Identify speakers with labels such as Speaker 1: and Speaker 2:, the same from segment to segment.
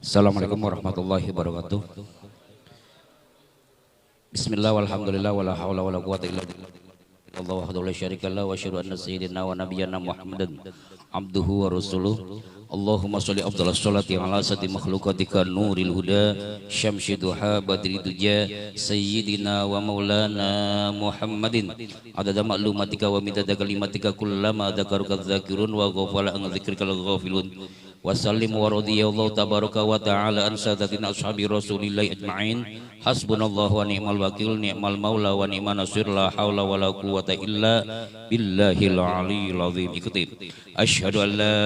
Speaker 1: Assalamualaikum warahmatullahi wabarakatuh. Bismillah walhamdulillah wala haula wala quwata illa billah. Allahu wahdahu la syarika lahu wa asyhadu anna sayyidina wa nabiyyana Muhammadan abduhu wa rasuluh. Allahumma sholli afdhalas sholati ala sati makhluqatika nuril huda syamsi duha badri duja sayyidina wa maulana Muhammadin adada ma'lumatika wa midada kalimatika kullama dzakaruka dzakirun wa ghafala an dzikrikal ghafilun. Wasallim wa radiyallahu tabaraka wa ta'ala an sadatina ashabi rasulillahi ajma'in. Hasbunallahu wa ni'mal wakil, ni'mal maula wa ni'man nasir, la hawla wa la quwata illa billahil aliyyil azim. Ikuti. Asyhadu an la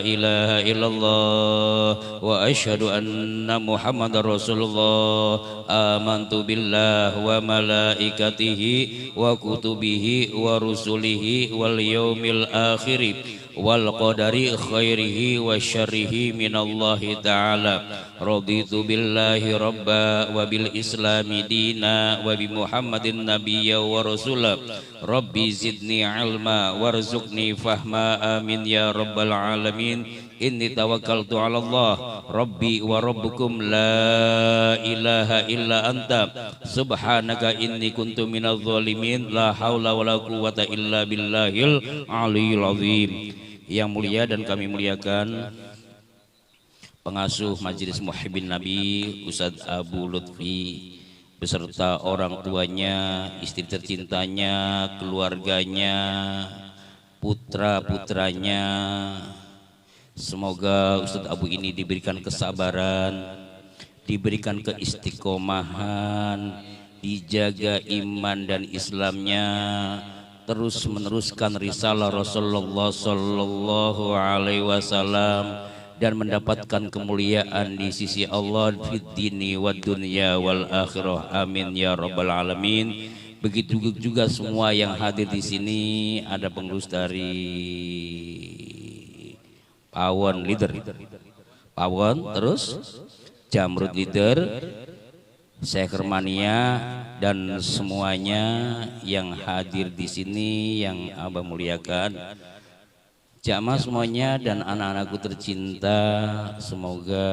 Speaker 1: ilaha illallah wa asyhadu anna muhammadar rasulullah. Amantu billah wa malaikatihi wa kutubihi wa rusulihi wal yaumil akhir wal qadari khairihi wa syarrihi minallahi ta'ala. Raditu billahi rabba wa bil islami dina wa bi muhammadin nabiyya wa rasula. Rabbi zidni ilma warzuqni fahma amin ya rabbal alamin. Inni tawakkaltu ala Allah rabbi wa rabbukum la ilaha illa anta subhanaka inni kuntu minadh dhalimin. La haula wa la quwata illa billahil aliyyil azim. Yang mulia dan kami muliakan pengasuh Majelis Muhibbin Nabi Ustadz Abu Lutfi beserta orang tuanya, istri tercintanya, keluarganya, putra-putranya. Semoga Ustadz Abu ini diberikan kesabaran, diberikan keistiqomahan, dijaga iman dan Islamnya, terus meneruskan risalah Rasulullah sallallahu alaihi wasallam dan mendapatkan kemuliaan di sisi Allah fid dini wad dunya wal akhirah. Amin ya rabbal alamin. Begitu juga semua yang hadir di sini, ada pengurus dari Pawon leader, Pawon, terus Jamrud leader, Sekermania dan semuanya yang hadir di sini yang Abah muliakan. Jamaah semuanya dan anak-anakku tercinta, semoga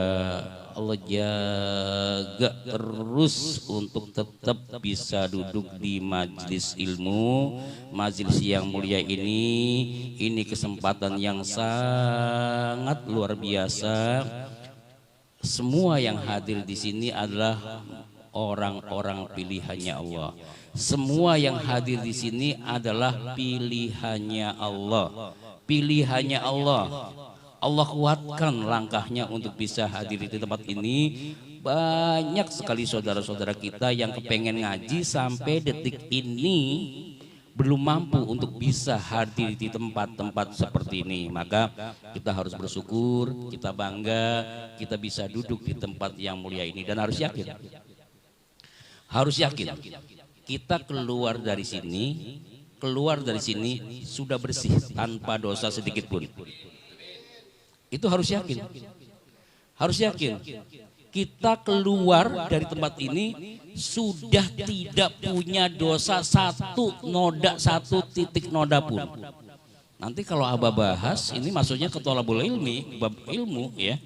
Speaker 1: Allah jaga terus untuk tetap bisa duduk di majelis ilmu, majelis yang mulia ini. Ini kesempatan yang sangat luar biasa. Semua yang hadir di sini adalah orang-orang pilihannya Allah. Semua yang hadir di sini adalah pilihannya Allah. Pilihannya Allah. Allah kuatkan langkahnya untuk bisa hadir di tempat ini. Banyak sekali saudara-saudara kita yang kepengen ngaji sampai detik ini belum mampu untuk bisa hadir di tempat-tempat seperti ini. Maka kita harus bersyukur, kita bangga, kita bisa duduk di tempat yang mulia ini. Dan harus yakin, kita keluar dari sini sudah bersih tanpa dosa sedikit pun. Itu harus yakin. Kita keluar dari tempat ini sudah tidak punya dosa satu titik noda pun. Nanti kalau Abah bahas, ini maksudnya ke thalabul ilmi, bab ilmu ya.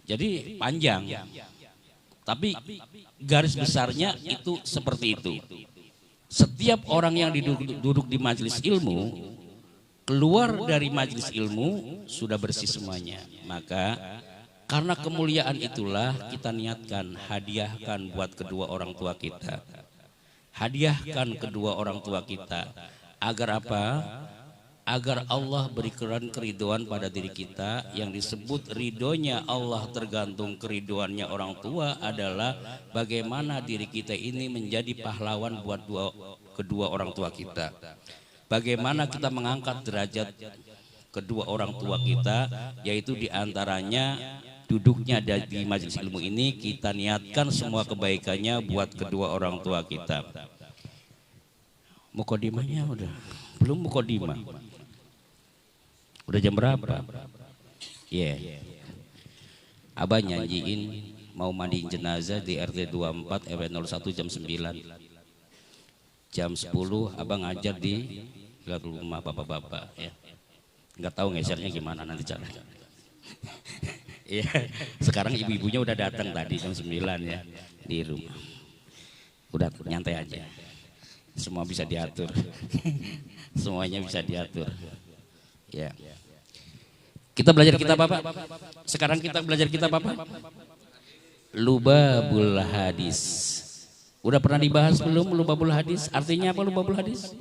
Speaker 1: Jadi panjang. Tapi garis besarnya itu seperti itu. Setiap orang yang duduk di majelis ilmu, keluar dari majelis ilmu sudah bersih semuanya. Maka karena kemuliaan itulah kita niatkan hadiahkan buat kedua orang tua kita. Hadiahkan kedua orang tua kita. Agar apa? Agar Allah berikan keridhaan pada diri kita. Yang disebut ridhonya Allah tergantung keridhoannya orang tua adalah bagaimana diri kita ini menjadi pahlawan buat kedua orang tua kita. Bagaimana kita mengangkat derajat kedua orang tua kita, yaitu diantaranya duduknya di majelis ilmu ini kita niatkan semua kebaikannya buat kedua orang tua kita. Mukodimahnya udah belum mukodimah. Udah jam berapa? Yeah. Abah nyanyiin mau mandiin jenazah di RT 24 RW 01 jam 9. Jam 10 Abah ngajar di rumah bapak-bapak ya. Nggak tahu ngesernya gimana nanti caranya. Iya, sekarang ibu-ibunya udah datang tadi jam 9 ya di rumah. Udah nyantai aja. Semua bisa diatur. Semuanya bisa diatur. Ya. Kita belajar kitab apa? Sekarang kita belajar kitab apa? Lubabul Hadis. Udah pernah dibahas belum Lubabul Hadis? Artinya apa Lubabul Hadis?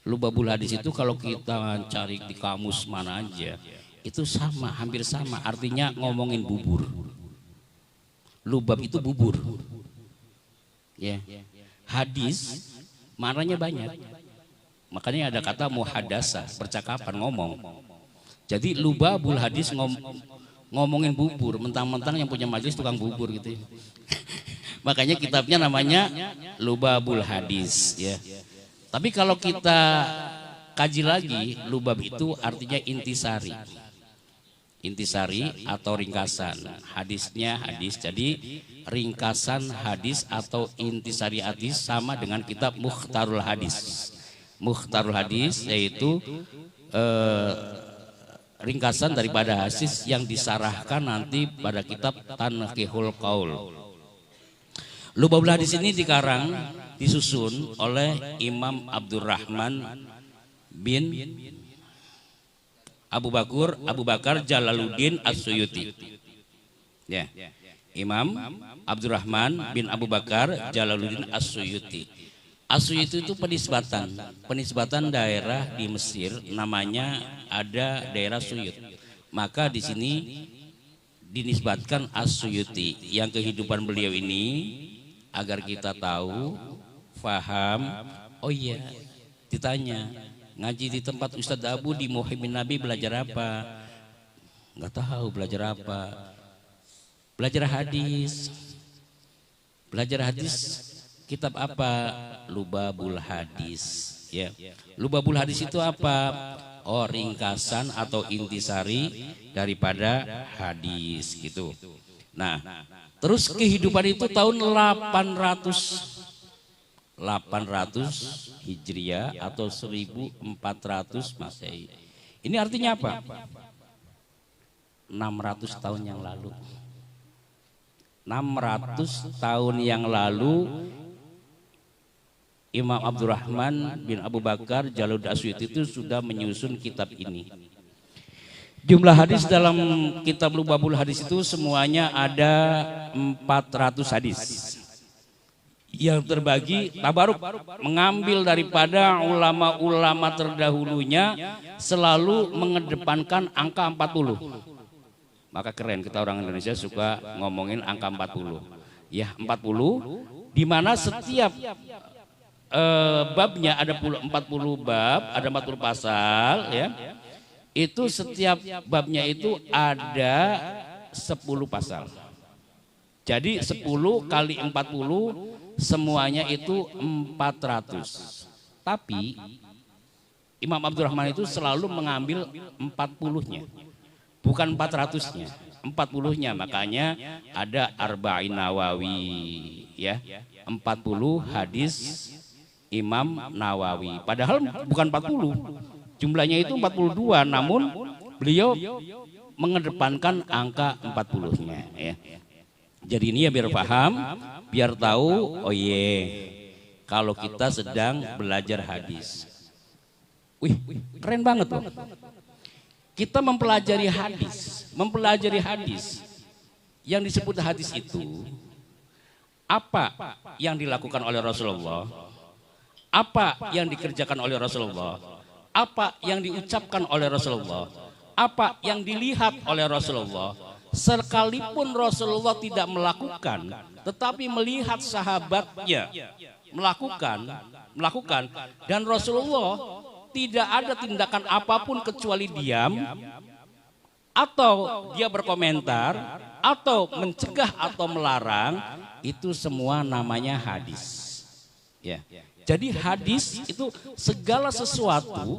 Speaker 1: Lubabul Hadis itu kalau kita cari di kamus mana aja, itu sama, hampir sama. Artinya ngomongin bubur. Lubab itu bubur. Ya. Hadis maknanya banyak. Makanya ada kata muhadasa, percakapan, ngomong. Jadi Lubabul Hadis ngomongin bubur, mentang-mentang yang punya majelis tukang bubur gitu. Makanya kitabnya namanya Lubabul Hadis ya. Tapi kalau kita kaji lagi, lubab itu artinya intisari. Intisari atau ringkasan. Hadisnya hadis. Jadi ringkasan hadis atau intisari hadis sama dengan kitab Mukhtarul Hadis. Mukhtarul Hadis yaitu ringkasan daripada hadis yang disarahkan nanti pada kitab Tanqihul Qaul. Lubabul Hadis ini disusun oleh Imam Abdurrahman bin Abu Bakar Jalaluddin As-Suyuti. Ya. Imam Abdurrahman bin Abu Bakar Jalaluddin As-Suyuti. As-Suyuti itu penisbatan daerah di Mesir, namanya ada daerah Suyut. Maka di sini dinisbatkan As-Suyuti, yang kehidupan beliau ini agar kita tahu, faham. Oh iya, ditanya ngaji di tempat Ustadz Abu di Muhibin Nabi belajar apa? Nggak tahu belajar apa. Belajar hadis. Belajar hadis kitab apa? Lubabul Hadis ya. Lubabul Hadis itu apa? Oh, ringkasan atau intisari daripada hadis gitu. Nah, terus kehidupan itu tahun 800 Hijriah atau 1400 Masehi. Ini artinya apa? 600 tahun yang lalu. 600 tahun yang lalu Imam Abdurrahman bin Abu Bakar Jalaluddin As-Suyuti itu sudah menyusun kitab ini. Jumlah hadis dalam kitab Lubabul Hadis itu semuanya ada 400 hadis. Yang terbagi tabaruk, mengambil daripada ulama-ulama terdahulunya, selalu mengedepankan angka 40. Maka keren, kita orang Indonesia suka ngomongin angka 40. Ya, 40 di mana setiap babnya ada 40 bab, ada 40 pasal ya. Itu setiap babnya itu ada 10 pasal. Jadi 10 kali 40 semuanya itu 400. Tapi Imam Abdurrahman itu selalu mengambil 40-nya. Bukan 400-nya, 40-nya. Makanya ada Arba'in Nawawi ya. 40 hadis Imam Nawawi. Padahal bukan 40. Jumlahnya itu 42, namun beliau mengedepankan angka 40-nya ya. Jadi ini ya biar paham, biar tahu, oh kalau kita sedang belajar hadis. Wih, keren banget loh. Kita mempelajari hadis. Yang disebut hadis itu apa yang dilakukan oleh Rasulullah? Apa yang dikerjakan oleh Rasulullah? Apa yang diucapkan oleh Rasulullah? Apa yang dilihat oleh Rasulullah? Sekalipun Rasulullah tidak melakukan, tetapi melihat sahabatnya melakukan, dan Rasulullah tidak ada tindakan apapun kecuali diam, atau dia berkomentar, atau mencegah atau melarang, itu semua namanya hadis. Ya. Jadi hadis itu segala sesuatu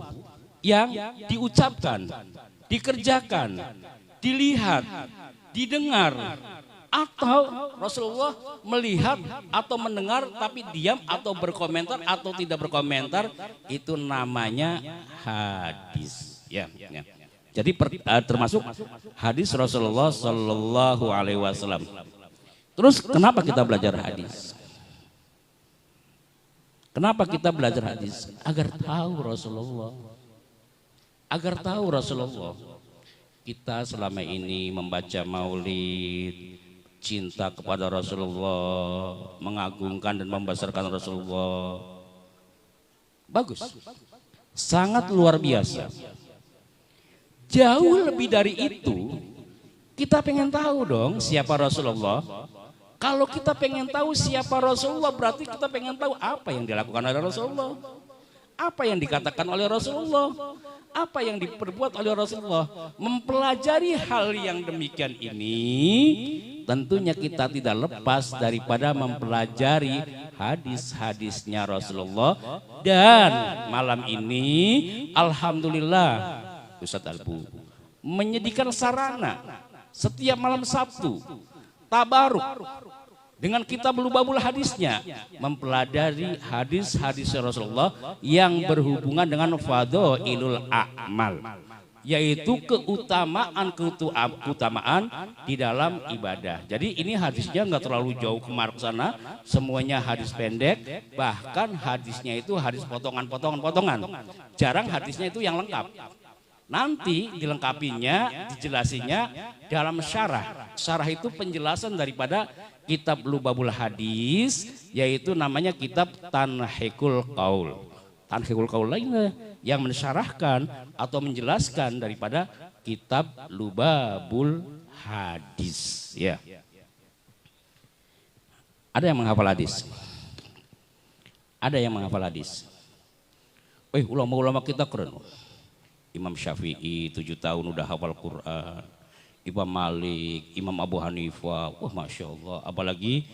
Speaker 1: yang diucapkan, dikerjakan, dilihat, didengar, atau Rasulullah melihat atau mendengar tapi diam atau berkomentar atau tidak berkomentar, itu namanya hadis. Ya. Jadi termasuk hadis Rasulullah Sallallahu Alaihi Wasallam. Terus kenapa kita belajar hadis? Kenapa kita belajar hadis? Agar tahu Rasulullah. Agar tahu Rasulullah. Kita selama ini membaca maulid, cinta kepada Rasulullah, mengagungkan dan membesarkan Rasulullah. Bagus. Sangat luar biasa. Jauh lebih dari itu, kita pengen tahu dong siapa Rasulullah. Kalau kita pengen tahu siapa Rasulullah, berarti kita pengen tahu apa yang dilakukan oleh Rasulullah. Apa yang dikatakan oleh Rasulullah. Apa yang diperbuat oleh Rasulullah. Mempelajari hal yang demikian ini, tentunya kita tidak lepas daripada mempelajari hadis-hadisnya Rasulullah. Dan malam ini, alhamdulillah, Ustadz Albu menyediakan sarana setiap malam Sabtu tabaruk dengan kitab Lubabul hadisnya, mempelajari hadis-hadis Rasulullah yang berhubungan dengan fadhailul a'mal, yaitu keutamaan di dalam ibadah. Jadi ini hadisnya nggak terlalu jauh ke sana, semuanya hadis pendek, bahkan hadisnya itu hadis potongan-potongan. Jarang hadisnya itu yang lengkap. Nanti dilengkapinya, dijelasinnya dalam syarah. Syarah itu penjelasan daripada kitab Lubabul hadis, yaitu namanya kitab Tanhikul Qaul. Tanhikul Qaul lainnya yang mensyarahkan atau menjelaskan daripada kitab Lubabul hadis. Ya. Ada yang menghafal hadis? Ada yang menghafal hadis? Ulama-ulama kita keren. Imam Syafi'i 7 tahun udah hafal Quran, Imam Malik, Imam Abu Hanifah, wah Masya Allah, apalagi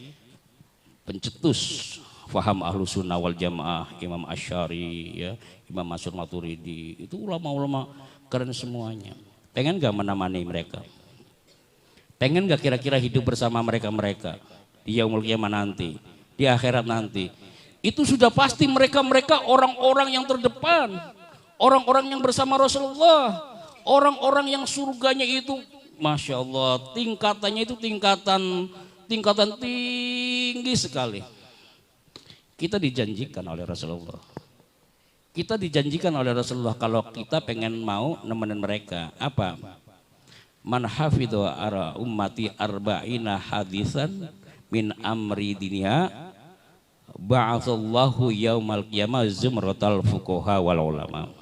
Speaker 1: pencetus faham ahlu sunnah wal jamaah, Imam Asy'ari, ya, Imam Mansur Maturidi, itu ulama-ulama keren semuanya. Pengen gak menemani mereka? Pengen gak kira-kira hidup bersama mereka-mereka di yaumul qiyamah nanti, di akhirat nanti? Itu sudah pasti mereka-mereka orang-orang yang terdepan. Orang-orang yang bersama Rasulullah, orang-orang yang surganya itu, Masya Allah, tingkatannya itu tingkatan tinggi sekali. Kita dijanjikan oleh Rasulullah. Kita dijanjikan oleh Rasulullah kalau kita pengen mau nemenin mereka. Apa? Man hafidhu ara ummati arba'ina hadisan min amri dunya ba'atsallahu yaumal qiyamah zumratal fuqaha wal ulama.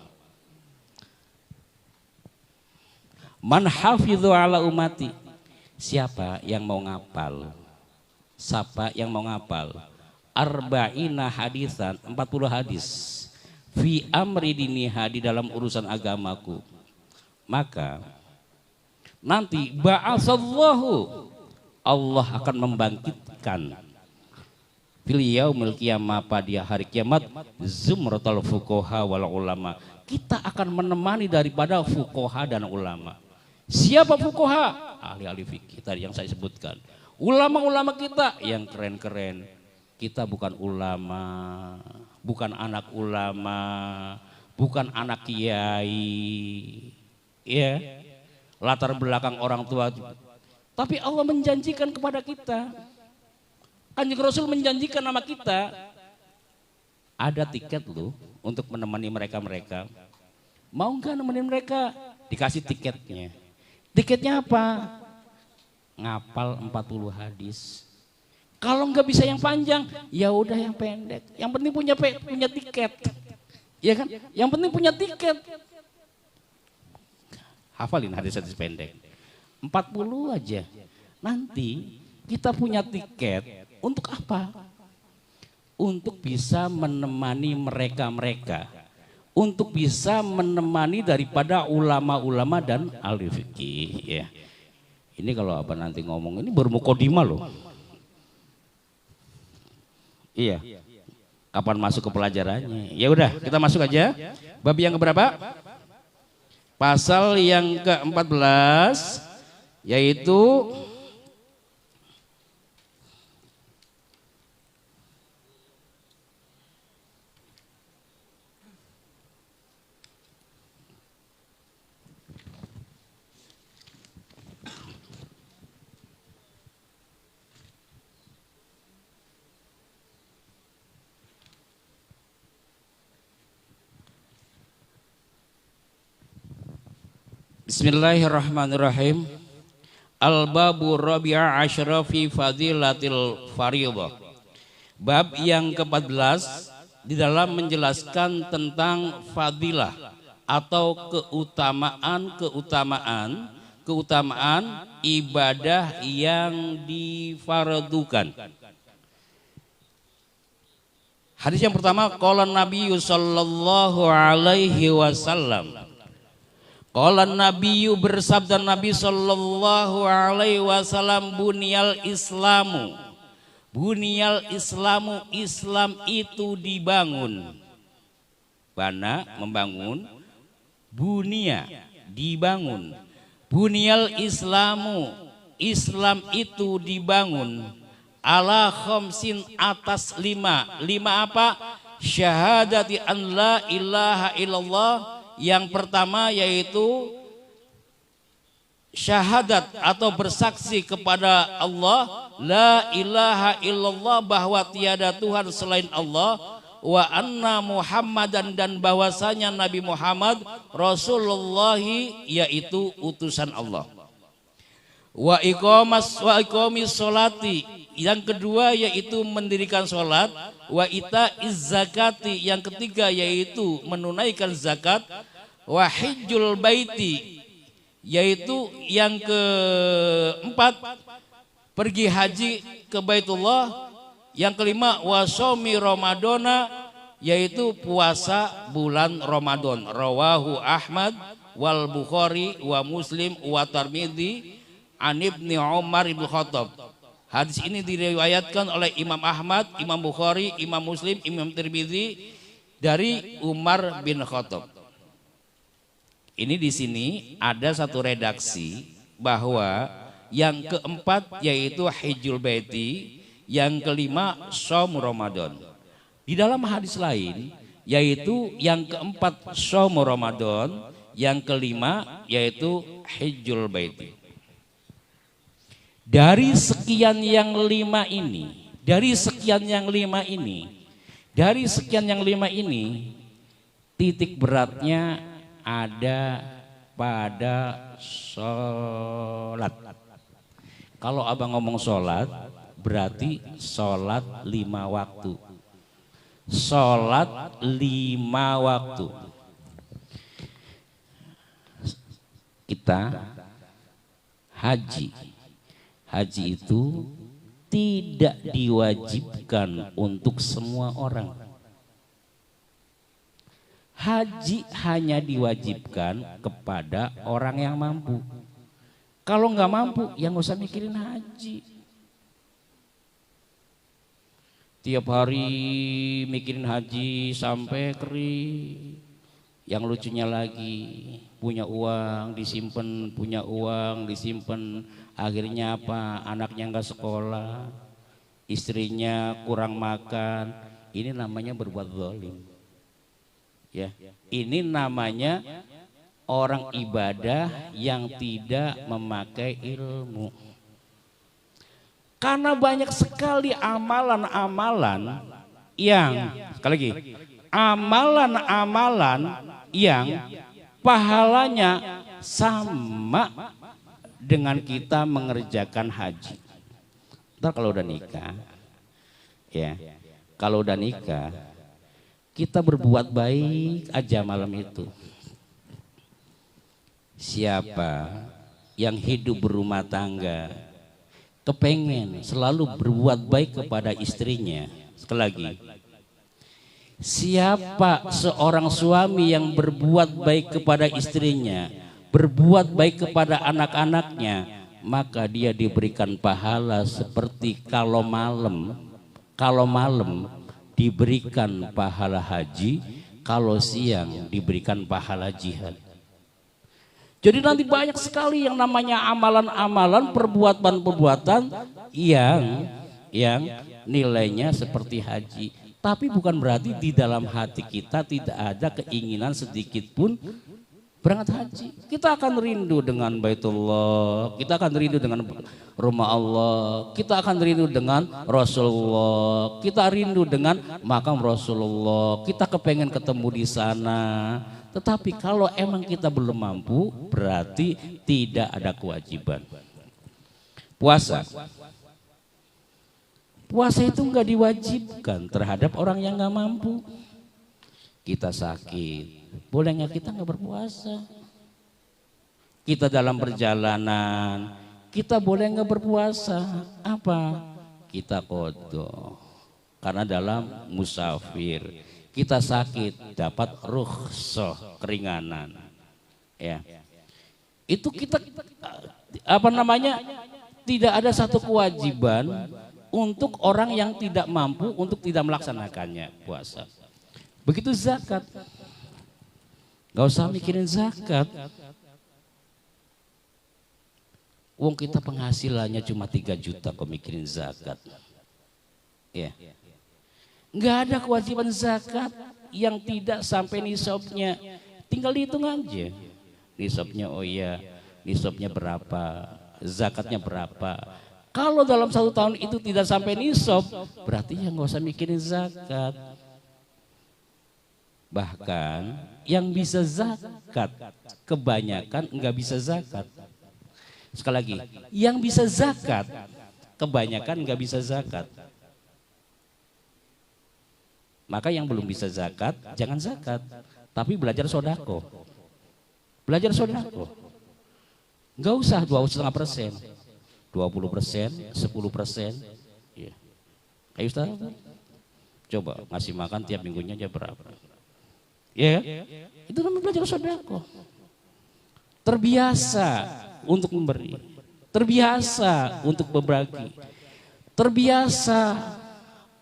Speaker 1: Man hafidhu ala umati, siapa yang mau ngapal? Siapa yang mau ngapal? Arba'ina hadisan, 40 hadis. Fi amri diniha, di dalam urusan agamaku. Maka nanti ba'atsallahu, Allah akan membangkitkan fil yaumil qiyamah, pada hari kiamat, zumratul fuqaha wal ulama. Kita akan menemani daripada fuqaha dan ulama. Siapa fuqaha? Ahli-ahli fikih tadi yang saya sebutkan. Ulama-ulama kita yang keren-keren. Kita bukan ulama, bukan anak ulama, bukan anak kiai. Ya. Latar belakang orang tua. Tapi Allah menjanjikan kepada kita. Kanjeng Rasul menjanjikan nama kita. Ada tiket loh untuk menemani mereka-mereka. Mau nggak nemenin mereka? Dikasih tiketnya. Tiketnya apa? Ngapal 40 hadis. Kalau nggak bisa yang panjang, ya udah yang pendek. Yang penting punya tiket. Ya kan? Yang penting punya tiket. Hafalin hadis-hadis pendek. 40 aja. Nanti kita punya tiket untuk apa? Untuk bisa menemani mereka-mereka. Untuk bisa menemani daripada ulama-ulama dan ahli fikih, ya. Ini kalau apa nanti ngomong ini baru mukodimah loh. Iya. Kapan masuk ke pelajarannya? Ya udah, kita masuk aja. Bab yang keberapa? Pasal yang ke-14, yaitu Bismillahirrahmanirrahim. Al-babu rabi'a asyra fi fadilatil fardhah. Bab yang ke-14 di dalam menjelaskan tentang fadilah atau keutamaan ibadah yang difardukan. Hadis yang pertama, qala Nabi sallallahu alaihi wasallam. Qala Nabi, bersabda Nabi sallallahu alaihi wasallam, bunyal Islamu. Bunyal Islamu, Islam itu dibangun. Bana, membangun. Bunia, dibangun. Bunyal Islamu, Islam itu dibangun. Ala khamsin, atas 5. 5 apa? Syahadati an la ilaha illallah. Yang pertama yaitu syahadat atau bersaksi kepada Allah, la ilaha illallah, bahwa tiada Tuhan selain Allah, wa anna Muhammadan, dan bahwasanya Nabi Muhammad Rasulullah, yaitu utusan Allah. Wa iqamis sholati, yang kedua yaitu mendirikan sholat. Wa itaiz zakati, yang ketiga yaitu menunaikan zakat. Wa hijjul baiti, yaitu yang keempat pergi haji ke Baitullah. Yang kelima wa shaumi ramadana, yaitu puasa bulan Ramadan. Rawahu Ahmad wal Bukhari wa Muslim wa Tirmidzi an Ibnu Umar ibn Khattab. Hadis ini diriwayatkan oleh Imam Ahmad, Imam Bukhari, Imam Muslim, Imam Tirmidzi dari Umar bin Khattab. Ini di sini ada satu redaksi bahwa yang keempat yaitu hijjul baiti, yang kelima shaum Ramadan. Di dalam hadis lain yaitu yang keempat shaum Ramadan, yang kelima yaitu hijjul baiti. Dari sekian yang 5 ini, titik beratnya ada pada sholat. Kalau abang ngomong sholat, berarti sholat 5 waktu. Sholat 5 waktu. Kita haji. Haji itu tidak diwajibkan untuk semua orang. Haji hanya diwajibkan kepada orang yang mampu. Kalau nggak mampu, ya nggak usah mikirin haji. Tiap hari mikirin haji sampai kering. Yang lucunya lagi, punya uang disimpan, akhirnya apa? Anaknya nggak sekolah, istrinya kurang makan. Ini namanya berbuat zalim. Ya, ini namanya orang ibadah yang tidak memakai ilmu. Karena banyak sekali amalan-amalan yang, sekali lagi, amalan-amalan yang pahalanya sama dengan kita mengerjakan haji. Ntar kalau udah nikah, ya, kalau udah nikah, kita berbuat baik aja malam itu. Siapa yang hidup berumah tangga, kepengen selalu berbuat baik kepada istrinya, sekali lagi, siapa seorang suami yang berbuat baik kepada istrinya, berbuat baik kepada anak-anaknya, maka dia diberikan pahala seperti kalau malam diberikan pahala haji, kalau siang diberikan pahala jihad. Jadi nanti banyak sekali yang namanya amalan-amalan, perbuatan-perbuatan yang nilainya seperti haji. Tapi bukan berarti di dalam hati kita tidak ada keinginan sedikit pun berangkat haji, kita akan rindu dengan Baitullah, kita akan rindu dengan rumah Allah, kita akan rindu dengan Rasulullah, kita rindu dengan makam Rasulullah, kita kepengen ketemu di sana. Tetapi kalau emang kita belum mampu, berarti tidak ada kewajiban. Puasa, puasa itu nggak diwajibkan terhadap orang yang nggak mampu. Kita sakit, boleh nggak kita nggak berpuasa? Kita dalam perjalanan, kita boleh nggak berpuasa? Apa? Kita qadha. Karena dalam musafir, kita sakit dapat rukhsah, keringanan. Ya, itu kita apa namanya? Tidak ada satu kewajiban untuk orang yang tidak mampu untuk tidak melaksanakannya puasa. Begitu zakat, gak usah mikirin zakat. Wong kita penghasilannya cuma 3 juta kok mikirin zakat. Ya. Gak ada kewajiban zakat yang tidak sampai nisabnya. Tinggal dihitung aja. Nisabnya, oh iya, nisabnya berapa, zakatnya berapa. Kalau dalam 1 tahun itu tidak sampai nisab, berarti ya gak usah mikirin zakat. Bahkan yang bisa zakat kebanyakan enggak bisa zakat. Sekali lagi, yang bisa zakat kebanyakan enggak bisa zakat. Maka yang belum bisa zakat jangan zakat, tapi belajar sodako. Belajar sodako. Enggak usah 2,5%, 20%, 10%. Ya. Ayo Ustaz, coba ngasih makan tiap minggunya aja berapa? Ya, itu namanya belajar sodako. Terbiasa untuk memberi, terbiasa untuk berbagi, terbiasa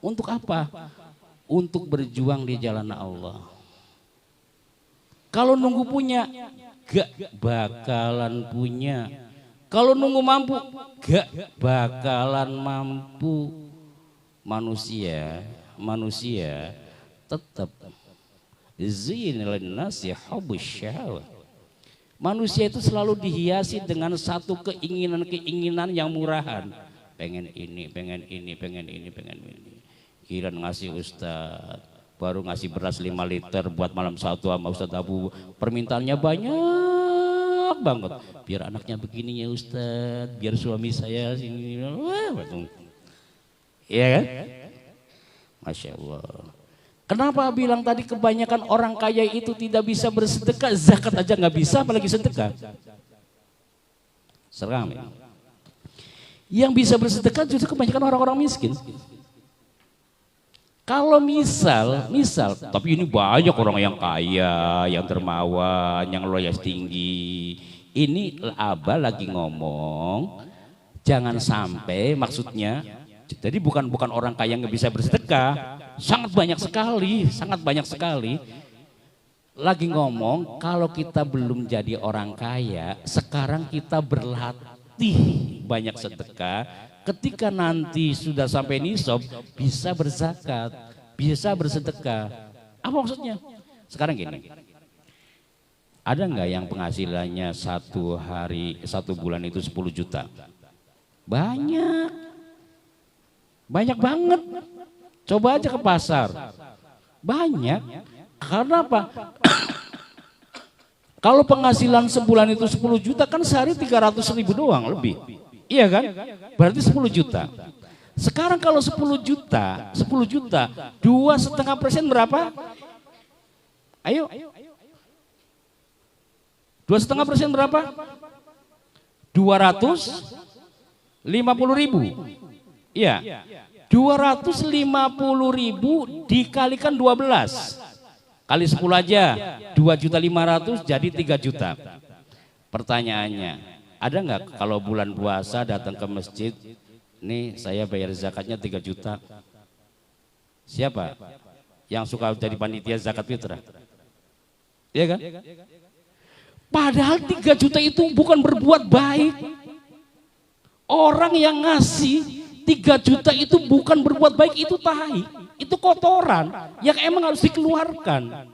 Speaker 1: untuk apa? Untuk berjuang di jalan Allah. Kalau nunggu punya, gak bakalan punya. Kalau nunggu mampu, gak bakalan mampu. Manusia tetap zinil nasi hubbus syahwat. Manusia itu selalu dihiasi dengan satu keinginan-keinginan yang murahan. Pengen ini, pengen ini, pengen ini, pengen ini. Kira ngasih Ustaz, baru ngasih beras 5 liter buat malam satu sama Ustaz Abu. Permintaannya banyak banget. Biar anaknya begini ya Ustaz, biar suami saya sini. Iya kan? Masya Allah. Kenapa bilang tadi kebanyakan orang kaya itu tidak bisa bersedekah, zakat aja nggak bisa, apalagi sedekah. Seram ya. Yang bisa bersedekah justru kebanyakan orang-orang miskin. Kalau misal, tapi ini banyak orang yang kaya, yang dermawan, yang loyalitas tinggi. Ini Abah lagi ngomong, jangan sampai maksudnya. Jadi bukan orang kaya yang nggak bisa bersedekah. Sangat banyak sekali. Lagi ngomong kalau kita belum jadi orang kaya, sekarang kita berlatih banyak sedekah. Ketika nanti sudah sampai nisab, bisa berzakat, bisa bersedekah. Apa maksudnya? Sekarang gini, ada nggak yang penghasilannya 1 bulan itu 10 juta? Banyak banget. Coba aja ke pasar, banyak. Karena apa? Kalau penghasilan sebulan itu 10 juta kan sehari 300.000 doang lebih. Iya kan? Berarti 10 juta. Sekarang kalau 10 juta, 2,5% berapa? Ayo. 2,5% berapa? 250.000. Iya. 250.000 dikalikan 12 kali 10 aja 2.500.000 jadi 3 juta. Pertanyaannya, ada nggak kalau bulan puasa datang ke masjid, nih saya bayar zakatnya 3 juta. Siapa yang suka jadi panitia zakat fitrah? Iya kan? Padahal 3 juta itu bukan berbuat baik. Orang yang ngasih 3 juta itu bukan berbuat baik, itu tahi, itu kotoran yang emang harus dikeluarkan.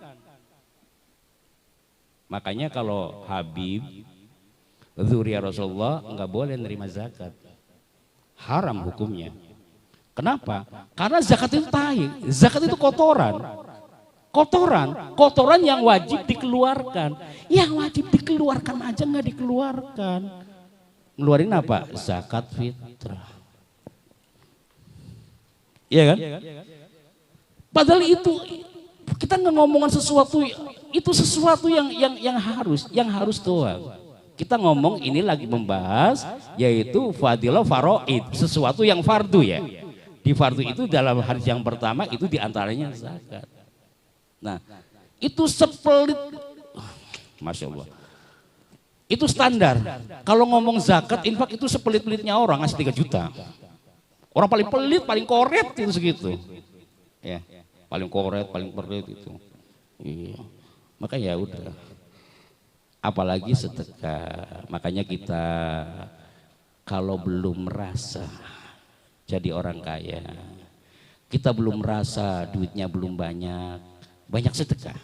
Speaker 1: Makanya kalau Habib, dzurriyyah Rasulullah nggak boleh nerima zakat, haram hukumnya. Kenapa? Karena zakat itu tai, zakat itu kotoran, kotoran yang wajib dikeluarkan. Yang wajib dikeluarkan aja nggak dikeluarkan. Ngeluarin apa? Zakat fitrah. Iya kan? Padahal itu kita nggak ngomongan sesuatu, itu sesuatu yang harus doang. Kita ngomong ini lagi membahas yaitu fadilah faraid, sesuatu yang fardu ya. Di fardu itu dalam hadis yang pertama itu diantaranya zakat. Nah itu sepelit, Masya Allah. Itu standar. Kalau ngomong zakat infak itu sepelit-pelitnya orang ngasih 3 juta. Orang paling pelit, paling koret itu segitu. Ya, paling koret, paling pelit itu. Iya. Maka ya udah. Apalagi sedekah. Makanya kita kalau belum merasa jadi orang kaya, kita belum merasa duitnya belum banyak sedekah.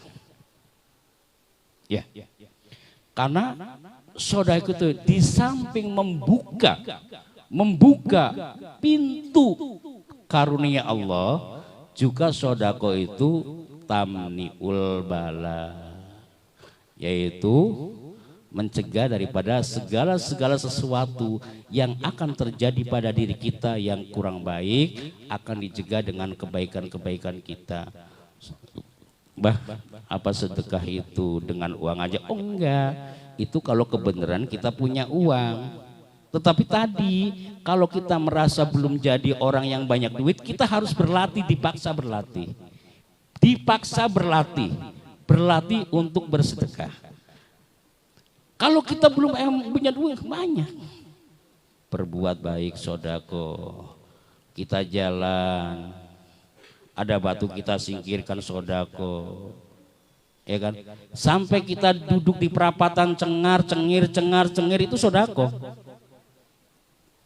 Speaker 1: Ya. Karena sedekah itu di samping membuka pintu karunia Allah, juga sodako itu tamniul bala, yaitu mencegah daripada segala sesuatu yang akan terjadi pada diri kita yang kurang baik, akan dicegah dengan kebaikan-kebaikan kita. Apa sedekah itu dengan uang aja? Oh enggak, itu kalau kebenaran kita punya uang. Tetapi tadi kalau kita merasa belum jadi orang yang banyak duit, kita harus berlatih, dipaksa berlatih untuk bersedekah. Kalau kita belum punya duit banyak, berbuat baik, sodako, kita jalan, ada batu kita singkirkan, sodako, ya kan? Sampai kita duduk di perapatan cengar cengir itu sodako.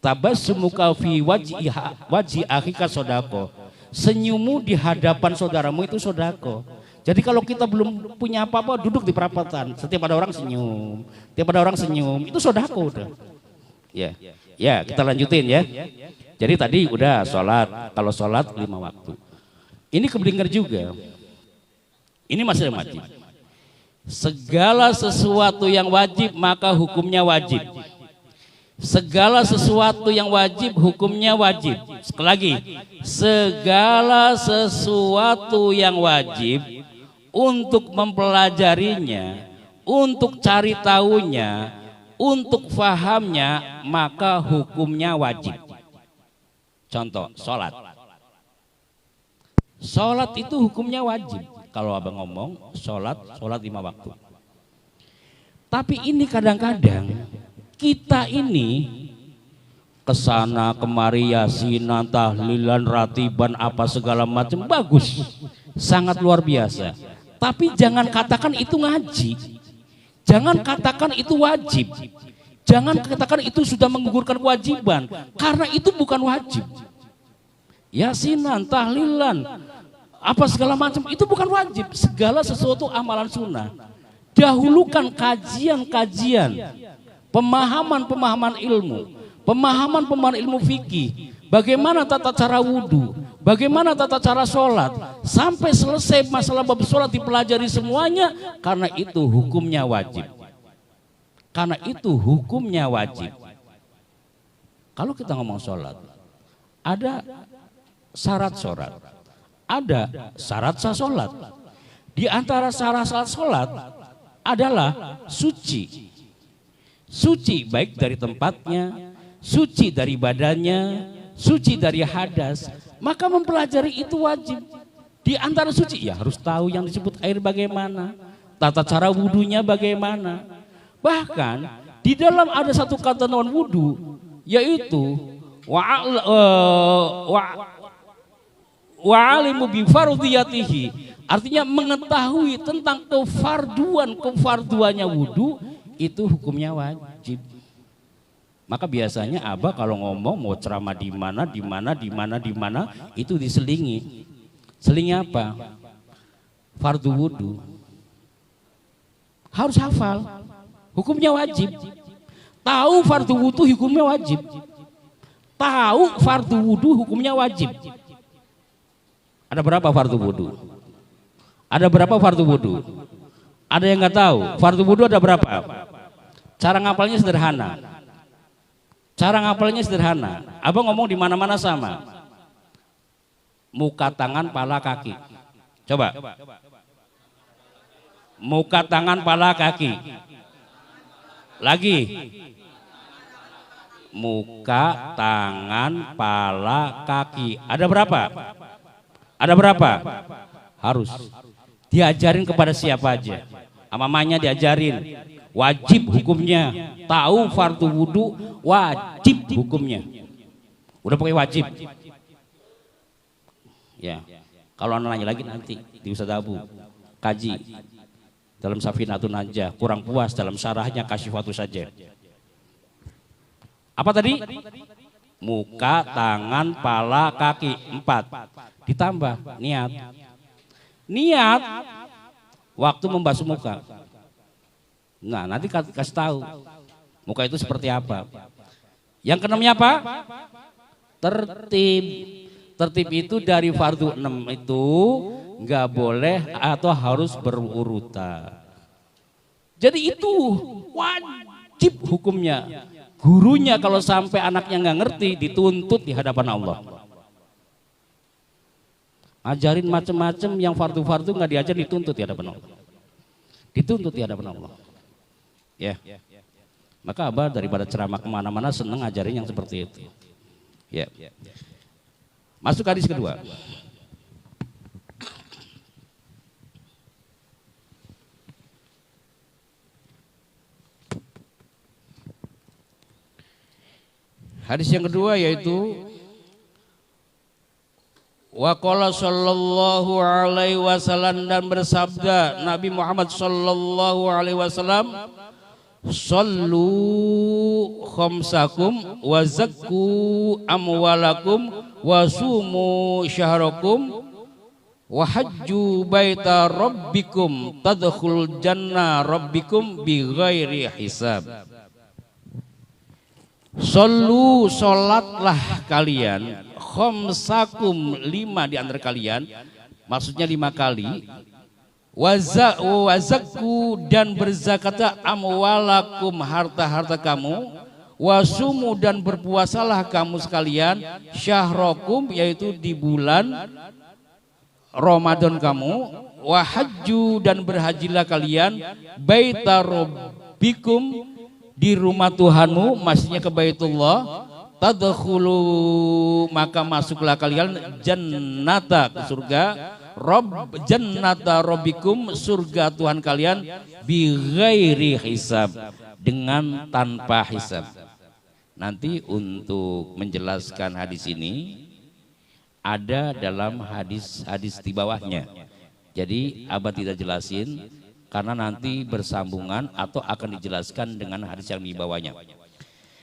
Speaker 1: Tabassumuka fi wajhi akhika sodako. Senyummu di hadapan saudaramu itu sodako. Jadi kalau kita belum punya apa-apa, duduk di perapatan, setiap ada orang senyum, itu sodako udah. Ya, kita lanjutin ya. Jadi tadi udah sholat, kalau sholat 5 waktu. Ini keblinger juga. Ini masih wajib. Segala sesuatu yang wajib maka hukumnya wajib. Segala sesuatu yang wajib hukumnya wajib. Sekali lagi, segala sesuatu yang wajib untuk mempelajarinya, untuk cari tahunya, untuk fahamnya, maka hukumnya wajib. Contoh, sholat. Sholat itu hukumnya wajib. Kalau abang ngomong sholat 5 waktu. Tapi ini kadang-kadang kita ini kesana kemari yasinan, tahlilan, ratiban, apa segala macam bagus, sangat luar biasa. Tapi jangan katakan itu ngaji, jangan katakan itu wajib, jangan katakan itu sudah menggugurkan kewajiban, karena itu bukan wajib. Yasinan, tahlilan, apa segala macam itu bukan wajib. Segala sesuatu amalan sunnah. Dahulukan kajian-kajian, pemahaman ilmu fikih, bagaimana tata cara wudhu, bagaimana tata cara sholat, sampai selesai masalah bab sholat dipelajari semuanya, karena itu hukumnya wajib. Kalau kita ngomong sholat, ada syarat sholat, ada syarat sah sholat. Di antara syarat sah sholat adalah suci. Suci baik dari tempatnya, suci dari badannya, suci dari hadas. Maka mempelajari itu wajib. Di antara suci ya harus tahu yang disebut air bagaimana, tata cara wudhunya bagaimana. Bahkan di dalam ada satu kata non wudhu, yaitu wa'alimu bifardiyatihi, artinya mengetahui tentang kefarduannya wudhu. Itu hukumnya wajib. Maka biasanya abah kalau ngomong mau ceramah di mana itu diselingi. Selingi apa? Fardu wudhu. Harus hafal. Hukumnya wajib. Tahu fardu wudu hukumnya wajib. Tahu fardu wudu hukumnya wajib. Ada berapa fardu wudu? Ada berapa fardu wudu? Ada yang nggak tahu? Fardu wudu ada berapa? Cara ngapalnya sederhana. Cara ngapalnya sederhana. Abang ngomong di mana-mana sama. Muka, tangan, pala, kaki. Coba. Muka, tangan, pala, kaki. Lagi. Muka, tangan, pala, kaki. Ada berapa? Ada berapa? Harus. Diajarin kepada siapa aja. Mamanya diajarin. Wajib hukumnya. Tahu fardu wudu wajib hukumnya. Udah pakai wajib. Ya. Kalau anak nanya lagi nanti di Ustaz Abu kaji dalam Safinatun Najah, kurang puas dalam syarahnya Kasyifatu saja. Apa tadi? Muka, tangan, pala, kaki. 4. Ditambah niat. Niat waktu membasuh muka. Nah, nanti kasih tahu muka itu seperti apa. Yang keenamnya apa? Tertib. Tertib itu dari fardu 6 itu nggak boleh atau harus berurutan. Jadi itu wajib hukumnya. Gurunya kalau sampai anaknya nggak ngerti dituntut di hadapan Allah. Ajarin macam-macam yang fardu-fardu nggak diajar dituntut di hadapan Allah. Dituntut di hadapan Allah. Ya. Maka Abah daripada ceramah kemana-mana seneng ajarin yang seperti itu. Ya. Masuk hadis kedua. Hadis yang kedua yaitu Waqala sallallahu alaihi wasallam, dan bersabda Nabi Muhammad sallallahu alaihi wasallam, sallu khamsakum wa zakku amwalakum wa sumu syahrakum wa hajju baita rabbikum tadkhul jannah rabbikum bi ghairi hisab. Sallu, salatlah kalian, khamsakum 5 di antara kalian, maksudnya 5 kali, wazakku dan berzakatlah amwalakum harta-harta kamu, wasumu dan berpuasalah kamu sekalian, syahrokum yaitu di bulan Ramadan kamu, wahajju dan berhajilah kalian, baita rabbikum di rumah Tuhanmu, maksudnya ke Baitullah, tadkhulu maka masuklah kalian jannata ke surga, jannata rabbikum surga Tuhan kalian, bi ghairi hisab dengan tanpa hisab. Nanti untuk menjelaskan hadis ini ada dalam hadis-hadis di bawahnya. Jadi Abah tidak jelasin karena nanti bersambungan atau akan dijelaskan dengan hadis yang di bawahnya.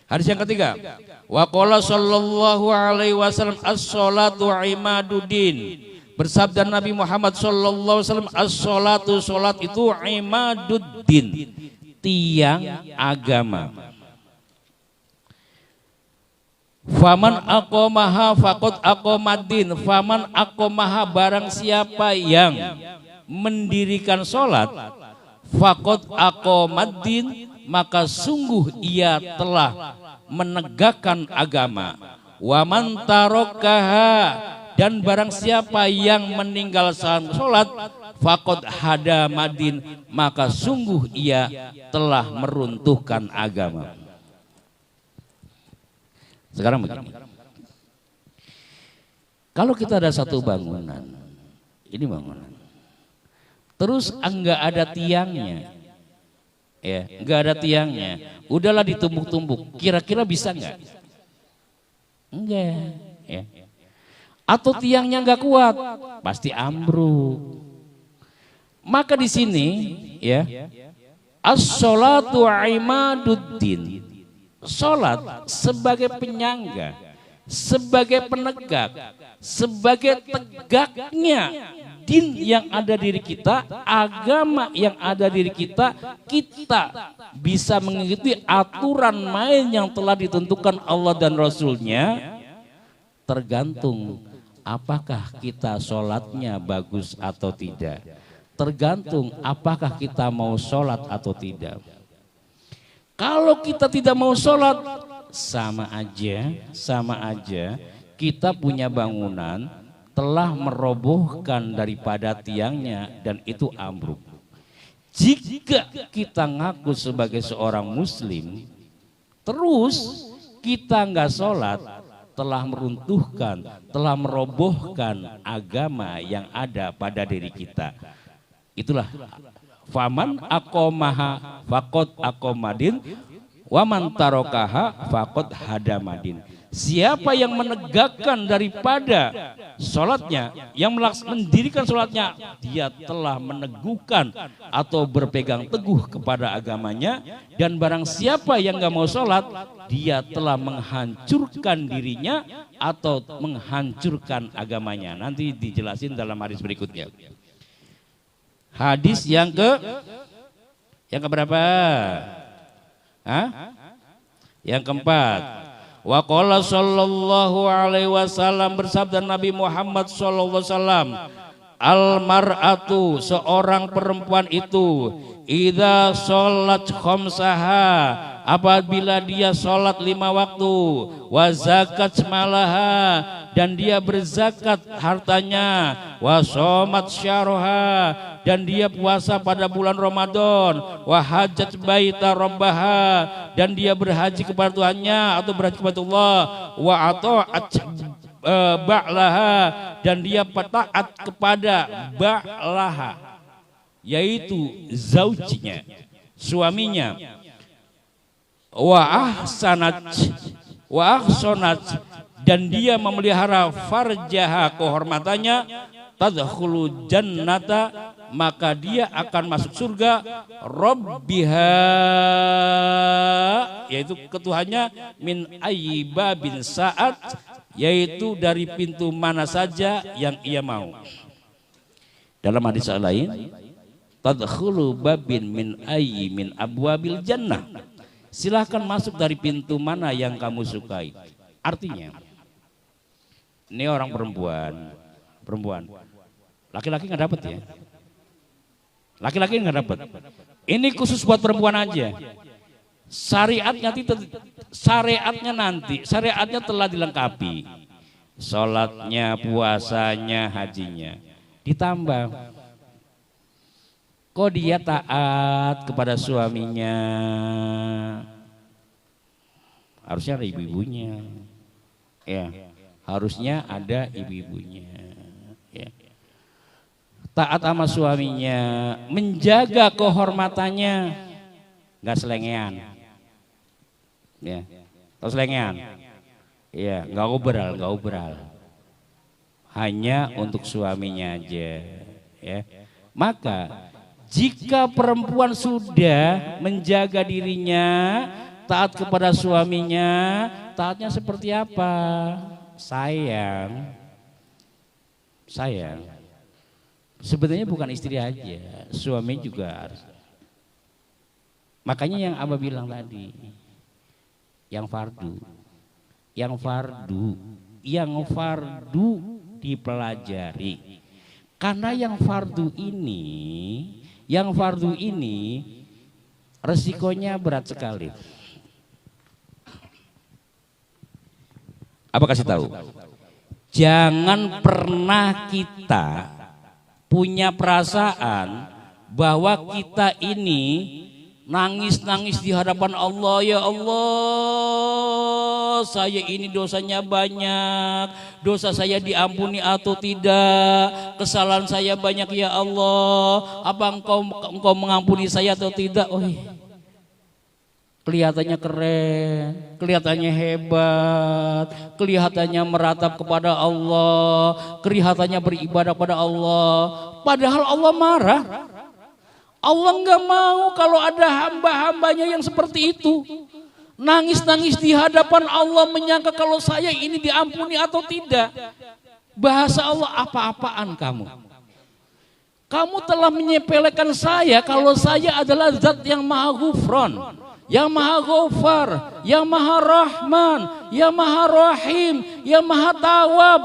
Speaker 1: Hadis yang ketiga, wa qala sallallahu alaihi wasallam as-salatu imaduddin. Bersabda Nabi Muhammad sallallahu alaihi wasallam, as-salatu, salat itu imaduddin, tiang agama. Faman aqamaha faqad aqamaddin. Faman aqamaha barang siapa yang mendirikan salat, faqad aqamaddin maka sungguh ia telah menegakkan agama. Wa man tarakaha dan barang siapa yang meninggal salat, faqad hadamadin maka sungguh ia telah meruntuhkan agama. Sekarang begini, kalau kita ada satu bangunan, ini bangunan, terus enggak ada tiangnya, ya, enggak ada tiangnya, udahlah ditumbuk-tumbuk, kira-kira bisa enggak? Enggak, ya. Atau tiangnya enggak kuat, pasti ambruk. Maka di sini, ya, as-salatu imaduddin. Salat sebagai penyangga, sebagai penegak, sebagai tegaknya din yang ada diri kita, agama yang ada diri kita, kita bisa mengikuti aturan main yang telah ditentukan Allah dan Rasulnya, tergantung apakah kita sholatnya bagus atau tidak. Tergantung apakah kita mau sholat atau tidak. Kalau kita tidak mau sholat, sama aja kita punya bangunan telah merobohkan daripada tiangnya dan itu ambruk. Jika kita ngaku sebagai seorang muslim, terus kita nggak sholat, telah meruntuhkan, telah merobohkan agama yang ada pada diri kita. Itulah faman aqomaha faqad aqomadin waman tarokaha faqad hadamadin. Siapa yang menegakkan daripada sholatnya, yang mendirikan sholatnya, dia telah meneguhkan atau berpegang teguh kepada agamanya. Dan barang siapa yang gak mau sholat, dia telah menghancurkan dirinya atau menghancurkan agamanya. Nanti dijelasin dalam hadis berikutnya. Hadis yang keberapa? Yang keempat. Wa qala sallallahu alaihi wasallam, bersabda Nabi Muhammad sallallahu alaihi wasallam, al mar'atu, seorang perempuan itu, idza sholat khamsaha, apabila dia sholat 5 waktu, wa zakat malaha, dan dia berzakat hartanya, wa shomat syahroha, dan dia puasa pada bulan Ramadan, wa hajat baita rabbaha, dan dia berhaji kepada Tuhannya atau berhaji kepada Allah, wa ata'at ba'laha, dan dia taat kepada ba'laha, yaitu zaujinya, suaminya, wa ahsanat, dan dia memelihara farjaha, kehormatannya, tadkhulu jannata, maka dia akan masuk surga rabbiha, yaitu ketuhannya, min ayyiba bin sa'at, yaitu dari pintu mana saja yang ia mau. Dalam hadis lain, tadkhulu babin min ayyi min abwabil jannah, silahkan masuk dari pintu mana yang kamu sukai. Artinya, ini orang perempuan, laki-laki nggak dapat ya. Laki-laki nggak dapat. Ini khusus buat perempuan aja. Syariatnya telah dilengkapi. Sholatnya, puasanya, hajinya. Ditambah. Kok dia taat kepada suaminya? Harusnya ada ibu-ibunya. Ya, harusnya ada ibu-ibunya. Ya. Taat sama suaminya, menjaga kehormatannya, nggak selengean, ya, atau selengean, ya, nggak obral, hanya untuk suaminya aja, ya. Maka jika perempuan sudah menjaga dirinya, taat kepada suaminya, taatnya seperti apa? Sayang. Sebenarnya bukan istri aja, suami juga harus. Makanya yang Abah bilang tadi, yang fardu dipelajari. Karena yang fardu ini resikonya berat sekali. Apa kasih tahu? Jangan pernah kita punya perasaan bahwa kita ini nangis-nangis di hadapan Allah, ya Allah, saya ini dosanya banyak, dosa saya diampuni atau tidak, kesalahan saya banyak ya Allah, apa engkau mengampuni saya atau tidak? Oh, kelihatannya keren, kelihatannya hebat, kelihatannya meratap kepada Allah, kelihatannya beribadah kepada Allah. Padahal Allah marah. Allah nggak mau kalau ada hamba-hambanya yang seperti itu. Nangis-nangis di hadapan Allah menyangka kalau saya ini diampuni atau tidak. Bahasa Allah, apa-apaan kamu? Kamu telah menyepelekan saya kalau saya adalah zat yang maha ghufran, yang maha ghafar, yang maha rahman, yang maha rahim, yang maha tawab.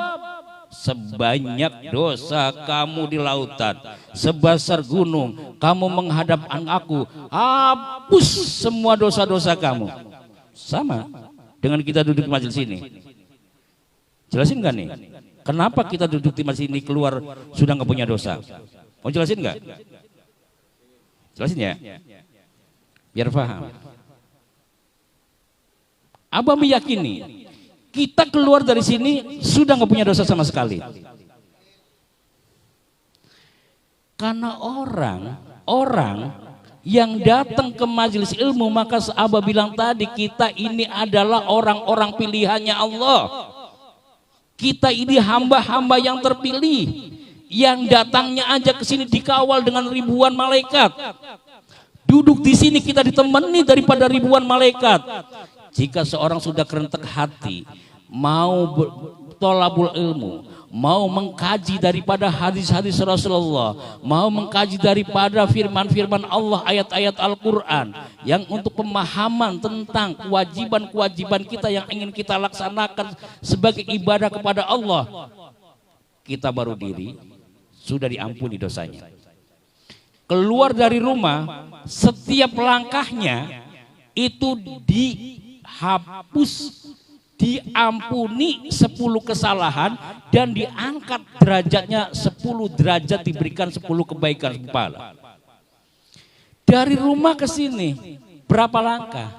Speaker 1: Sebanyak dosa kamu di lautan, sebesar gunung, kamu menghadap aku, hapus semua dosa-dosa kamu. Sama dengan kita duduk di majelis ini. Jelasin nggak nih? Kenapa kita duduk di majelis ini keluar sudah nggak punya dosa? Mau jelasin nggak? Jelasin ya, biar paham. Abah meyakini kita keluar dari sini sudah nggak punya dosa sama sekali. Karena orang yang datang ke majelis ilmu, maka Abah bilang tadi, kita ini adalah orang-orang pilihannya Allah. Kita ini hamba-hamba yang terpilih, yang datangnya aja ke sini dikawal dengan ribuan malaikat. Duduk di sini kita ditemani daripada ribuan malaikat. Jika seorang sudah kerentek hati, mau tolabul ilmu, mau mengkaji daripada hadis-hadis Rasulullah, mau mengkaji daripada firman-firman Allah, ayat-ayat Al-Quran, yang untuk pemahaman tentang kewajiban-kewajiban kita yang ingin kita laksanakan sebagai ibadah kepada Allah, kita baru diri, sudah diampuni dosanya. Keluar dari rumah, setiap langkahnya itu dihapus, diampuni 10 kesalahan, dan diangkat derajatnya 10 derajat, diberikan 10 kebaikan pahala. Dari rumah ke sini berapa langkah?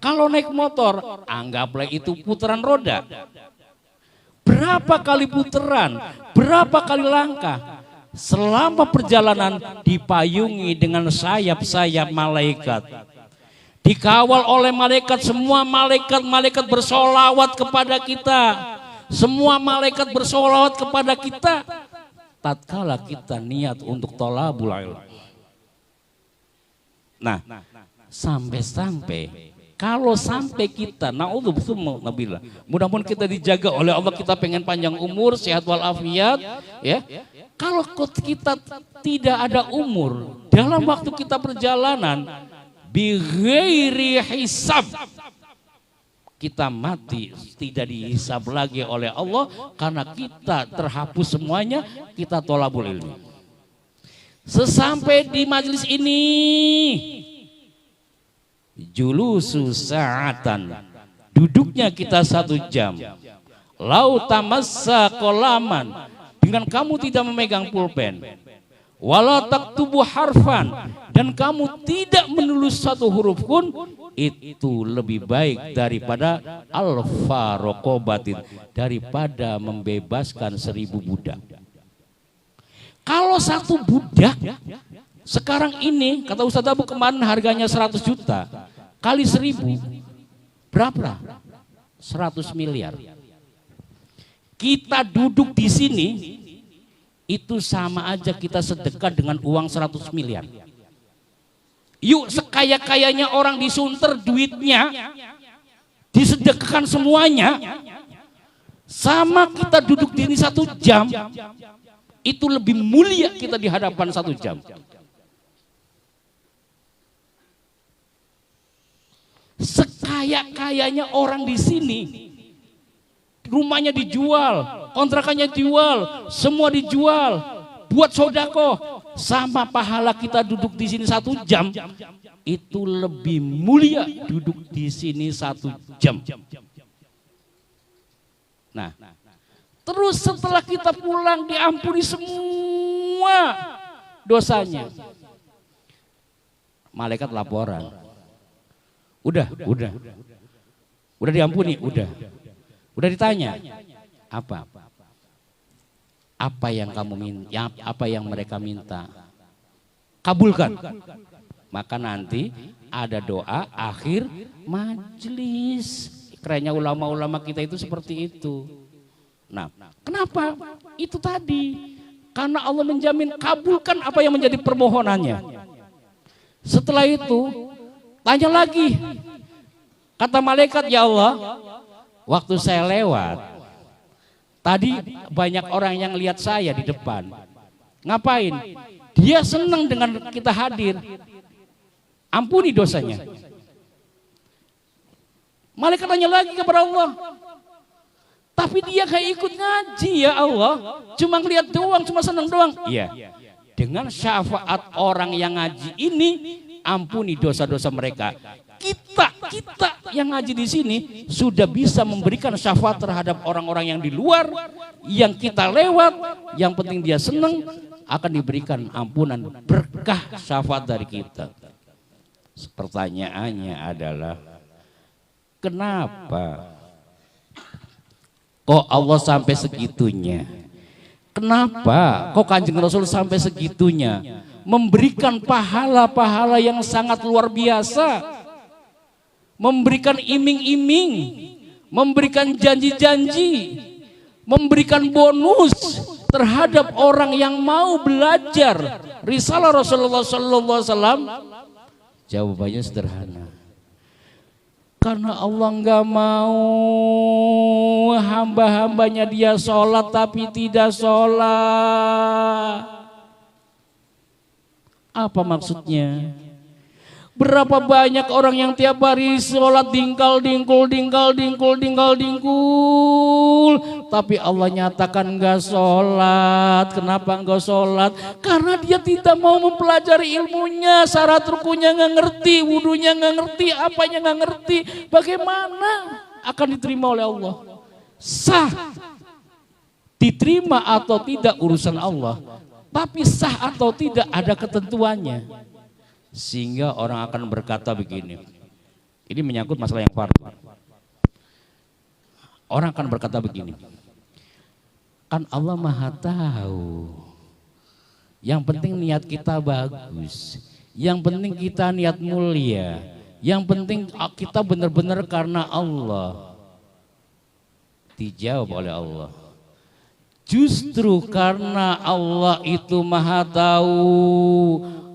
Speaker 1: Kalau naik motor, anggaplah itu putaran roda. Berapa kali putaran? Berapa kali langkah? Selama perjalanan dipayungi dengan sayap-sayap malaikat, dikawal oleh malaikat. Semua malaikat bersolawat kepada kita. Semua malaikat bersolawat kepada kita tatkala kita niat untuk thalabul ilm. Nah, sampai kalau sampai kita, naudzubillah, mudah-mudahan kita dijaga oleh Allah, kita pengen panjang umur, sehat walafiat, ya. Kalau kita tidak ada umur dalam waktu kita perjalanan, bighairi hisab, kita mati tidak dihisab lagi oleh Allah, karena kita terhapus semuanya, kita thalabul ilmi. Sesampai di majelis ini, julusu sa'atan, duduknya kita 1 jam. Lau tamassa qalaman, dengan kamu tidak memegang pulpen, wala taktubu harfan, dan kamu tidak menulis 1 huruf pun, itu lebih baik daripada alfa rokobatin, daripada membebaskan 1000 budak. Kalau 1 budak sekarang ini, kata Ustadz Abu kemarin harganya 100 juta, kali 1000 berapa? 100 miliar. Kita duduk di sini itu sama aja kita sedekah dengan uang 100 miliar. Yuk, sekaya-kayanya orang disunter duitnya, disedekahkan semuanya, sama kita duduk di sini 1 jam, itu lebih mulia kita di hadapan 1 jam. Sekaya-kayanya orang di sini, rumahnya dijual, kontrakannya dijual, semua dijual, buat sodako, sama pahala kita duduk di sini 1 jam, itu lebih mulia duduk di sini 1 jam. Nah, terus setelah kita pulang diampuni semua dosanya, malaikat laporan, udah diampuni, udah ditanya, apa yang kamu minta, apa yang mereka minta, kabulkan. Maka nanti ada doa akhir majelis. Kerennya ulama-ulama kita itu seperti itu. Nah, kenapa? Itu tadi, karena Allah menjamin kabulkan apa yang menjadi permohonannya. Setelah itu tanya lagi, kata malaikat, ya Allah, waktu saya lewat tadi banyak orang yang lihat saya di depan. Ngapain?
Speaker 2: Dia senang dengan kita hadir. Ampuni dosanya. Malaikat tanya lagi kepada Allah. Tapi dia gak ikut ngaji ya Allah. Cuma ngeliat doang, cuma senang doang. Iya. Dengan syafaat orang yang ngaji ini, ampuni dosa-dosa mereka. Kita yang ngaji di sini sudah bisa memberikan syafaat terhadap orang-orang yang di luar, yang kita lewat, yang penting dia senang, akan diberikan ampunan berkah syafaat dari kita. Pertanyaannya adalah, kenapa kok Allah sampai segitunya? Kenapa kok Kanjeng Rasul sampai segitunya? Memberikan pahala-pahala yang sangat luar biasa. Memberikan iming-iming. Memberikan janji-janji. Memberikan bonus terhadap orang yang mau belajar risalah Rasulullah SAW. Jawabannya sederhana. Karena Allah nggak mau hamba-hambanya dia sholat tapi tidak sholat. Apa maksudnya? Berapa banyak orang yang tiap hari sholat dingkal, dingkul, tapi Allah nyatakan nggak sholat. Kenapa nggak sholat? Karena dia tidak mau mempelajari ilmunya, syarat rukunya nggak ngerti, wudunya nggak ngerti, apanya nggak ngerti. Bagaimana akan diterima oleh Allah? Sah, diterima atau tidak urusan Allah. Tapi sah atau tidak ada ketentuannya. Sehingga orang akan berkata begini. Ini menyangkut masalah yang fardu. Orang akan berkata begini. Kan Allah Maha tahu. Yang penting niat kita bagus. Yang penting kita niat mulia. Yang penting kita benar-benar karena Allah. Dijawab oleh Allah. Justru karena Allah itu Maha tahu,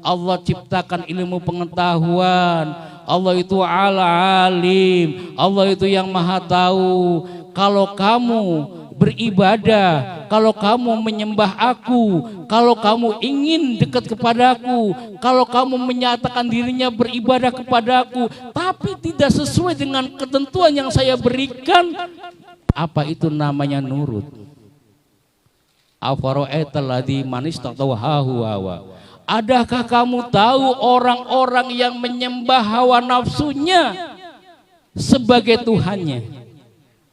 Speaker 2: Allah ciptakan ilmu pengetahuan, Allah itu alim, Allah itu yang Maha tahu. Kalau kamu beribadah, kalau kamu menyembah aku, kalau kamu ingin dekat kepadaku, kalau kamu menyatakan dirinya beribadah kepadaku, tapi tidak sesuai dengan ketentuan yang saya berikan, apa itu namanya nurut? Afara'aitalladzi manistatawa hawa. Adakah kamu tahu orang-orang yang menyembah hawa nafsunya sebagai Tuhannya?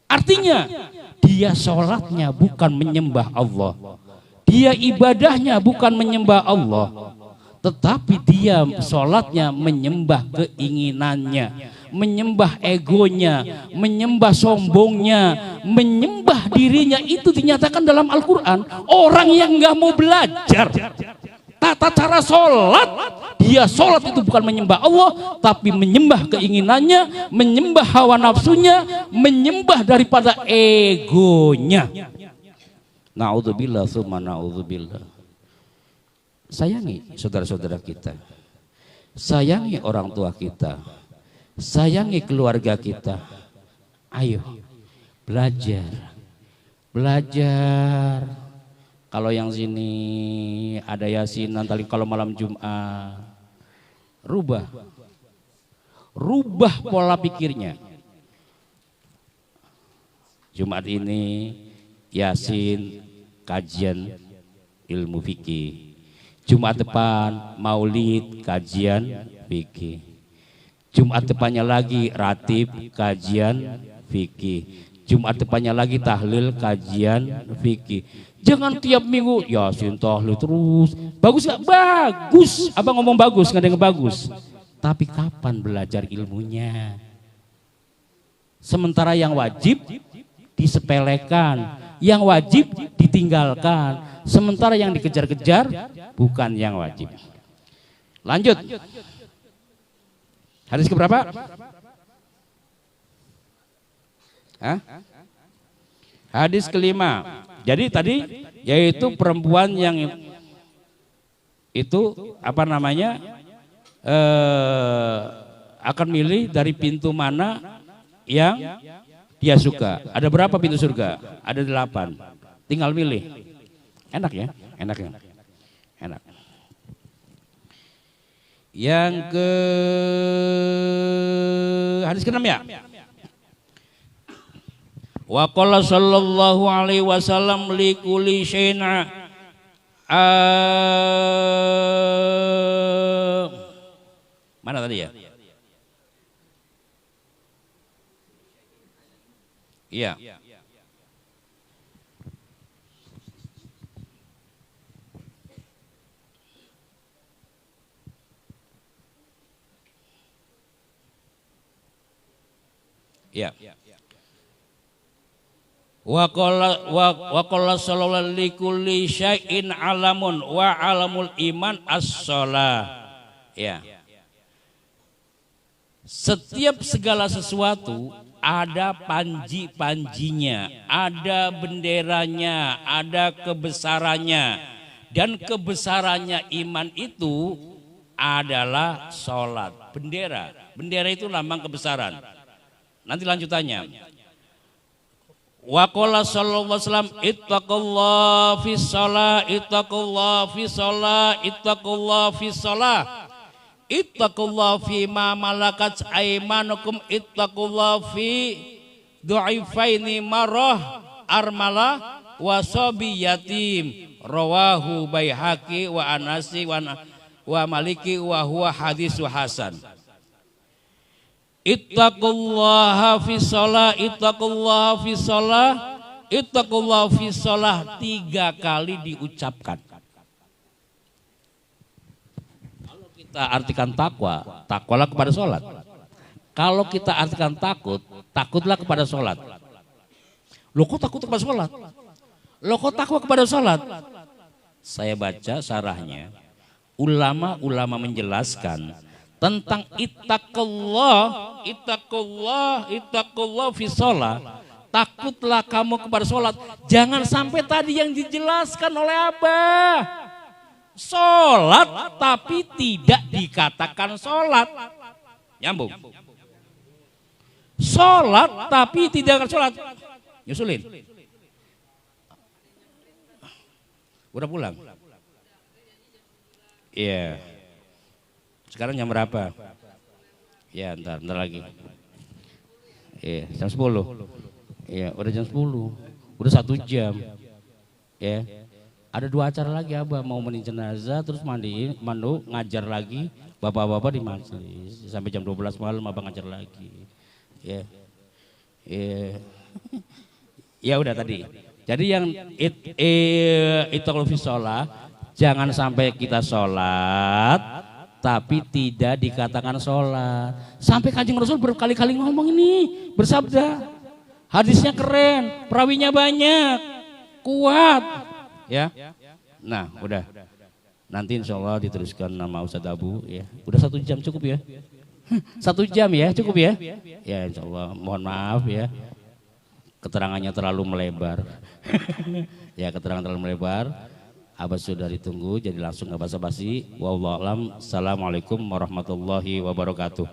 Speaker 2: Artinya dia sholatnya bukan menyembah Allah, dia ibadahnya bukan menyembah Allah, tetapi dia sholatnya menyembah keinginannya, menyembah egonya, menyembah sombongnya, menyembah dirinya. Itu dinyatakan dalam Al-Quran. Orang yang nggak mau belajar tata cara sholat, dia sholat itu bukan menyembah Allah, tapi menyembah keinginannya, menyembah hawa nafsunya, menyembah daripada egonya. Na'udzubillah tsumma na'udzubillah. Sayangi saudara-saudara kita, sayangi orang tua kita, sayangi keluarga kita. Ayo belajar. Kalau yang sini ada yasinan, tadi kalau malam Jumat, rubah pola pikirnya. Jumat ini yasin, kajian ilmu fikih. Jumat depan maulid, kajian fikih. Jumat depannya lagi ratib, kajian fikih. Jumat depannya lagi tahlil, kajian fikih. Jangan tiap minggu yasin tahlil terus. Bagus gak? Bagus. Abang ngomong bagus, nggak ada yang bagus. Tapi kapan belajar ilmunya? Sementara yang wajib disepelekan, yang wajib ditinggalkan. Sementara yang dikejar-kejar bukan yang wajib. Lanjut. Hadis keberapa? Hah? Hadis kelima. Jadi tadi yaitu perempuan yang itu apa namanya akan milih dari pintu mana yang dia suka. Ada berapa pintu surga? Ada 8. Tinggal milih. Enak ya? Enak ya? Enak. Yang ke hadis ke-6 ya. Wa qala sallallahu alaihi wasallam li kulli syai'in mana tadi ya? Iya. Ya. Wa qala sallallahu likulli syai'in alamun wa alamul iman as-shalah. Ya. Setiap segala sesuatu ada panji-panjinya, ada benderanya, ada kebesarannya. Dan kebesarannya iman itu adalah sholat. Bendera itu lambang kebesaran. Nanti lanjutannya. Wa qala sallallahu alaihi wasallam ittaqullaha fis shalah, ittaqullaha fis shalah, ittaqullaha fis shalah. Ittaqullaha fi ma malakat aymanukum, ittaqullaha fi du'ifaini marrah armala wa sabi yatim. Rawahu Baihaqi wa Anasi wa Maliki wa huwa hadisu hasan. Ittaqullaha fi shalah, ittaqullaha fi shalah, ittaqullaha fi shalah 3 kali diucapkan. Kalau kita artikan takwa, takwalah kepada sholat. Kalau kita artikan takut, takutlah kepada sholat. Loh kok takut kepada sholat? Loh kok takwa kepada sholat? Saya baca syarahnya, ulama-ulama menjelaskan tentang ittaqullah fi shalah. Takutlah kamu kepada sholat. Jangan sampai tadi yang dijelaskan oleh Abah. Sholat tapi tidak dikatakan sholat. Nyambung. Sholat tapi tidak sholat. Nyusulin. Udah pulang? Iya. Sekarang jam berapa? Ya, ntar lagi. Iya, jam 10. Iya, udah jam 10. Udah 1 jam. Ya. Ada 2 acara lagi Abah, mau mandi jenazah terus mandiin, mandu, ngajar lagi. Bapak-bapak di majelis sampai jam 12 malam Abah ngajar lagi. Ya. Iya. Ya udah tadi. Jadi yang ittaqul fi shalah, jangan sampai kita sholat tapi tidak dikatakan sholat. Sampai Kanjeng Rasul berkali-kali ngomong ini, bersabda. Hadisnya keren, perawinya banyak, kuat. Ya. Nah, udah. Nanti insya Allah diteruskan nama Ustadz Abu. Ya. Udah 1 jam cukup ya? 1 jam ya, cukup ya? Ya insya Allah, mohon maaf ya. Keterangannya terlalu melebar. Ya, keterangan terlalu melebar. Abah sudah ditunggu, jadi langsung nggak basa-basi. Wallahu a'lam. Assalamualaikum warahmatullahi wabarakatuh.